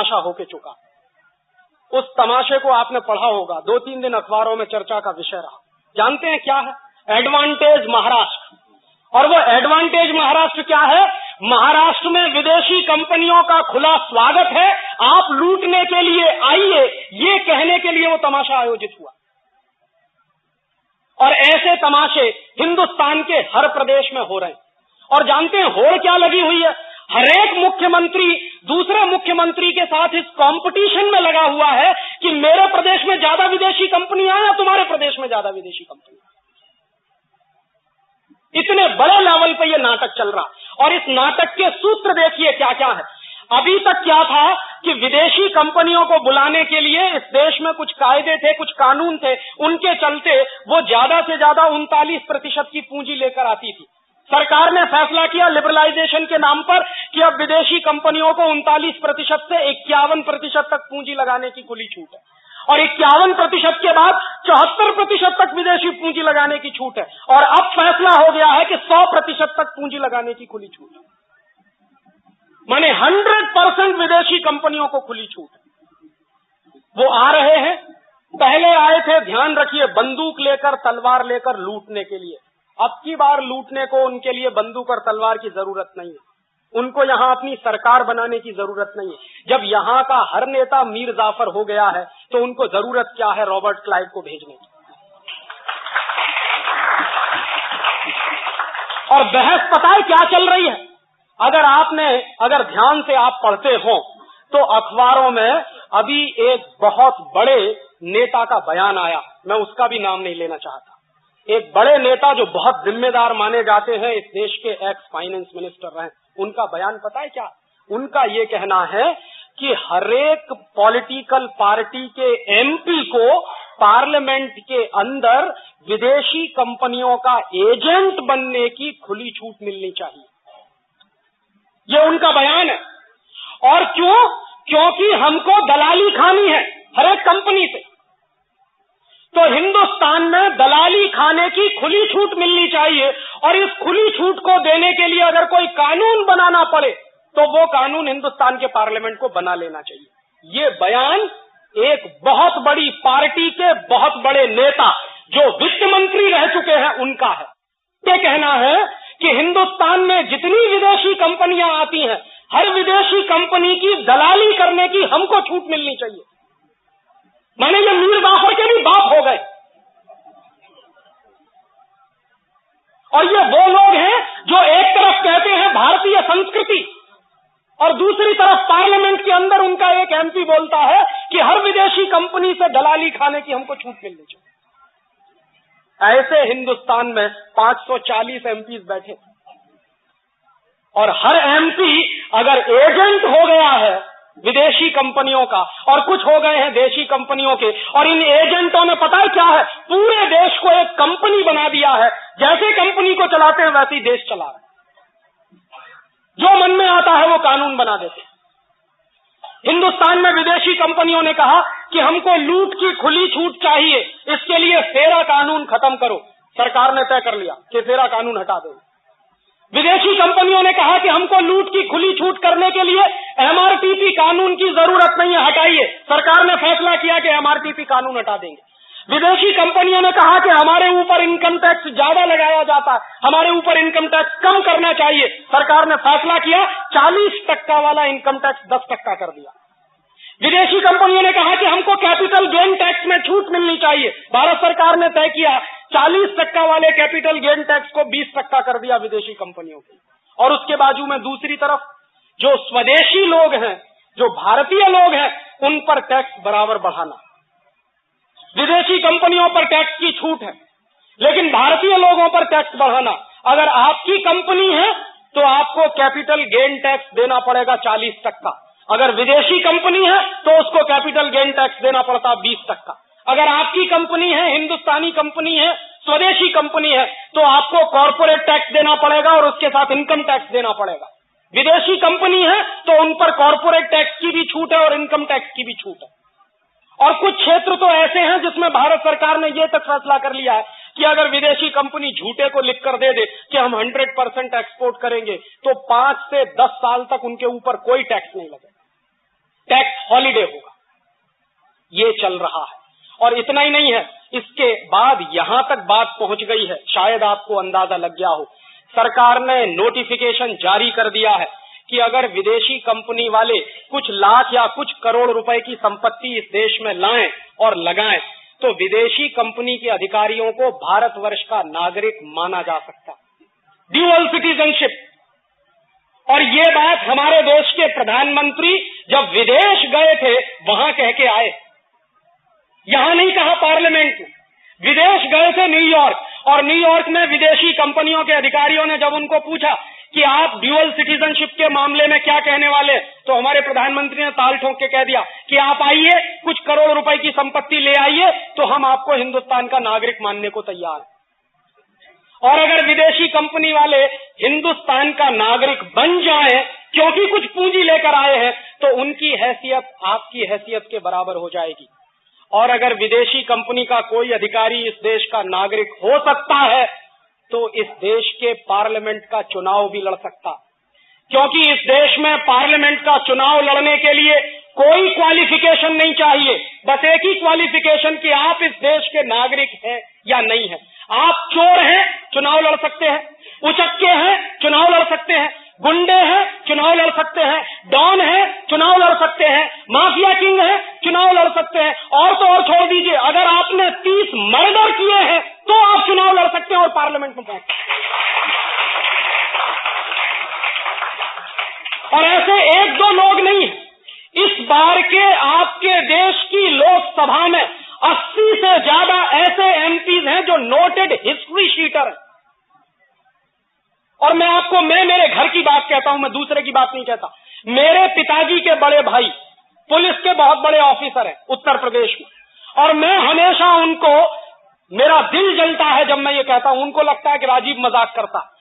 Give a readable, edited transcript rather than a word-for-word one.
तमाशा होके चुका। उस तमाशे को आपने पढ़ा होगा, 2-3 दिन अखबारों में चर्चा का विषय रहा। जानते हैं क्या है? एडवांटेज महाराष्ट्र। और वो एडवांटेज महाराष्ट्र क्या है? महाराष्ट्र में विदेशी कंपनियों का खुला स्वागत है, आप लूटने के लिए आइए, ये कहने के लिए वो तमाशा आयोजित हुआ। और ऐसे तमाशे हिंदुस्तान के हर प्रदेश में हो रहे हैं। और जानते हैं होड़ क्या लगी हुई है? हरेक मुख्यमंत्री दूसरे मुख्यमंत्री के साथ इस कंपटीशन में लगा हुआ है कि मेरे प्रदेश में ज्यादा विदेशी कंपनियां या तुम्हारे प्रदेश में ज्यादा विदेशी कंपनियां। इतने बड़े लेवल पे ये नाटक चल रहा। और इस नाटक के सूत्र देखिए क्या क्या है। अभी तक क्या था कि विदेशी कंपनियों को बुलाने के लिए इस देश में कुछ कायदे थे, कुछ कानून थे, उनके चलते वो ज्यादा से ज्यादा 39% की पूंजी लेकर आती थी। सरकार ने फैसला किया लिबरलाइजेशन के नाम पर कि अब विदेशी कंपनियों को 39% से 51% तक पूंजी लगाने की खुली छूट है। और 51% के बाद 74% तक विदेशी पूंजी लगाने की छूट है। और अब फैसला हो गया है कि 100% तक पूंजी लगाने की खुली छूट है। माने 100% विदेशी कंपनियों को खुली छूट है। वो आ रहे हैं, पहले आए थे, ध्यान रखिए, बंदूक लेकर, तलवार लेकर लूटने के लिए। अब की बार लूटने को उनके लिए बंदूक और तलवार की जरूरत नहीं है। उनको यहां अपनी सरकार बनाने की जरूरत नहीं है। जब यहां का हर नेता मीर जाफर हो गया है तो उनको जरूरत क्या है रॉबर्ट क्लाइव को भेजने की। और बहस पता है क्या चल रही है? अगर ध्यान से आप पढ़ते हो तो अखबारों में अभी एक बहुत बड़े नेता का बयान आया, मैं उसका भी नाम नहीं लेना चाहता। एक बड़े नेता जो बहुत जिम्मेदार माने जाते हैं, इस देश के एक्स फाइनेंस मिनिस्टर रहे, उनका बयान पता है क्या? उनका ये कहना है कि हरेक पॉलिटिकल पार्टी के एमपी को पार्लियामेंट के अंदर विदेशी कंपनियों का एजेंट बनने की खुली छूट मिलनी चाहिए। ये उनका बयान है। और क्यों? क्योंकि हमको दलाली खानी है हरेक कंपनी से। तो हिंदुस्तान में दलाली खाने की खुली छूट मिलनी चाहिए। और इस खुली छूट को देने के लिए अगर कोई कानून बनाना पड़े तो वो कानून हिंदुस्तान के पार्लियामेंट को बना लेना चाहिए। ये बयान एक बहुत बड़ी पार्टी के बहुत बड़े नेता जो वित्त मंत्री रह चुके हैं उनका है। ये कहना है कि हिंदुस्तान में जितनी विदेशी कंपनियां आती हैं, हर विदेशी कंपनी की दलाली करने की हमको छूट मिलनी चाहिए। माने ये मीर जाफर के भी बाप हो गए। और ये वो लोग हैं जो एक तरफ कहते हैं भारतीय संस्कृति और दूसरी तरफ पार्लियामेंट के अंदर उनका एक एमपी बोलता है कि हर विदेशी कंपनी से दलाली खाने की हमको छूट मिलनी चाहिए। ऐसे हिंदुस्तान में 540 एमपीज बैठे और हर एमपी अगर एजेंट हो गया है विदेशी कंपनियों का और कुछ हो गए हैं देशी कंपनियों के, और इन एजेंटों ने पता है क्या है, पूरे देश को एक कंपनी बना दिया है। जैसे कंपनी को चलाते हैं वैसे ही देश चला रहे हैं। जो मन में आता है वो कानून बना देते हैं। हिंदुस्तान में विदेशी कंपनियों ने कहा कि हमको लूट की खुली छूट चाहिए, इसके लिए फेरा कानून खत्म करो। सरकार ने तय कर लिया कि फेरा कानून हटा दो। विदेशी कंपनियों ने कहा कि हमको लूट की खुली छूट करने के लिए एमआरटीपी कानून की जरूरत नहीं है, हटाइए। सरकार ने फैसला किया कि एमआरटीपी कानून हटा देंगे। विदेशी कंपनियों ने कहा कि हमारे ऊपर इनकम टैक्स ज्यादा लगाया जाता है, हमारे ऊपर इनकम टैक्स कम करना चाहिए। सरकार ने फैसला किया 40% वाला इनकम टैक्स 10% कर दिया। विदेशी कंपनियों ने कहा कि हमको कैपिटल गेन टैक्स में छूट मिलनी चाहिए। भारत सरकार ने तय किया 40% वाले कैपिटल गेन टैक्स को 20% कर दिया विदेशी कंपनियों के। और उसके बाजू में दूसरी तरफ जो स्वदेशी लोग हैं, जो भारतीय लोग हैं, उन पर टैक्स बराबर बढ़ाना। विदेशी कंपनियों पर टैक्स की छूट है लेकिन भारतीय लोगों पर टैक्स बढ़ाना। अगर आपकी कंपनी है तो आपको कैपिटल गेन टैक्स देना पड़ेगा 40%। अगर विदेशी कंपनी है तो उसको कैपिटल गेन टैक्स देना पड़ता 20%। अगर आपकी कंपनी है, हिंदुस्तानी कंपनी है, स्वदेशी कंपनी है, तो आपको कॉर्पोरेट टैक्स देना पड़ेगा और उसके साथ इनकम टैक्स देना पड़ेगा। विदेशी कंपनी है तो उन पर कॉर्पोरेट टैक्स की भी छूट है और इनकम टैक्स की भी छूट है। और कुछ क्षेत्र तो ऐसे हैं जिसमें भारत सरकार ने यह तक फैसला कर लिया है कि अगर विदेशी कंपनी झूठे को लिखकर दे दे कि हम 100% एक्सपोर्ट करेंगे तो 5 से 10 साल तक उनके ऊपर कोई टैक्स नहीं लगेगा। टैक्स हॉलिडे होगा। ये चल रहा है। और इतना ही नहीं है, इसके बाद यहां तक बात पहुंच गई है, शायद आपको अंदाजा लग गया हो, सरकार ने नोटिफिकेशन जारी कर दिया है कि अगर विदेशी कंपनी वाले कुछ लाख या कुछ करोड़ रुपए की संपत्ति इस देश में लाएं और लगाएं तो विदेशी कंपनी के अधिकारियों को भारतवर्ष का नागरिक माना जा सकता, ड्यूअल सिटीजनशिप। और ये बात हमारे देश के प्रधानमंत्री जब विदेश गए थे वहां कह के आए, यहां नहीं कहा पार्लियामेंट में, विदेश गए थे न्यूयॉर्क, और न्यूयॉर्क में विदेशी कंपनियों के अधिकारियों ने जब उनको पूछा कि आप ड्यूअल सिटीजनशिप के मामले में क्या कहने वाले, तो हमारे प्रधानमंत्री ने ताल ठोक के कह दिया कि आप आइए, कुछ करोड़ रुपए की संपत्ति ले आइए तो हम आपको हिंदुस्तान का नागरिक मानने को तैयार हैं। और अगर विदेशी कंपनी वाले हिंदुस्तान का नागरिक बन जाएं क्योंकि कुछ पूंजी लेकर आए हैं तो उनकी हैसियत आपकी हैसियत के बराबर हो जाएगी। और अगर विदेशी कंपनी का कोई अधिकारी इस देश का नागरिक हो सकता है तो इस देश के पार्लियामेंट का चुनाव भी लड़ सकता, क्योंकि इस देश में पार्लियामेंट का चुनाव लड़ने के लिए कोई क्वालिफिकेशन नहीं चाहिए, बस एक ही क्वालिफिकेशन कि आप इस देश के नागरिक हैं या नहीं हैं। आप चोर हैं, चुनाव लड़ सकते हैं, उचक्के हैं, चुनाव लड़ सकते हैं, गुंडे हैं, चुनाव लड़ सकते हैं, डॉन है, चुनाव लड़ सकते हैं, माफिया किंग है, चुनाव लड़ सकते हैं, और तो और छोड़ दीजिए, अगर आपने 30 मर्डर किए हैं तो आप चुनाव लड़ सकते हैं और पार्लियामेंट में पहुंच सकते हैं। और ऐसे एक दो लोग नहीं, इस बार के आपके देश की लोकसभा में 80 से ज्यादा ऐसे एमपीज हैं जो नोटेड हिस्ट्री शीटर हैं। और मैं मेरे घर की बात कहता हूं, मैं दूसरे की बात नहीं कहता। मेरे पिताजी के बड़े भाई पुलिस के बहुत बड़े ऑफिसर हैं उत्तर प्रदेश में, और मैं हमेशा उनको, मेरा दिल जलता है जब मैं ये कहता हूं, उनको लगता है कि राजीव मजाक करता है।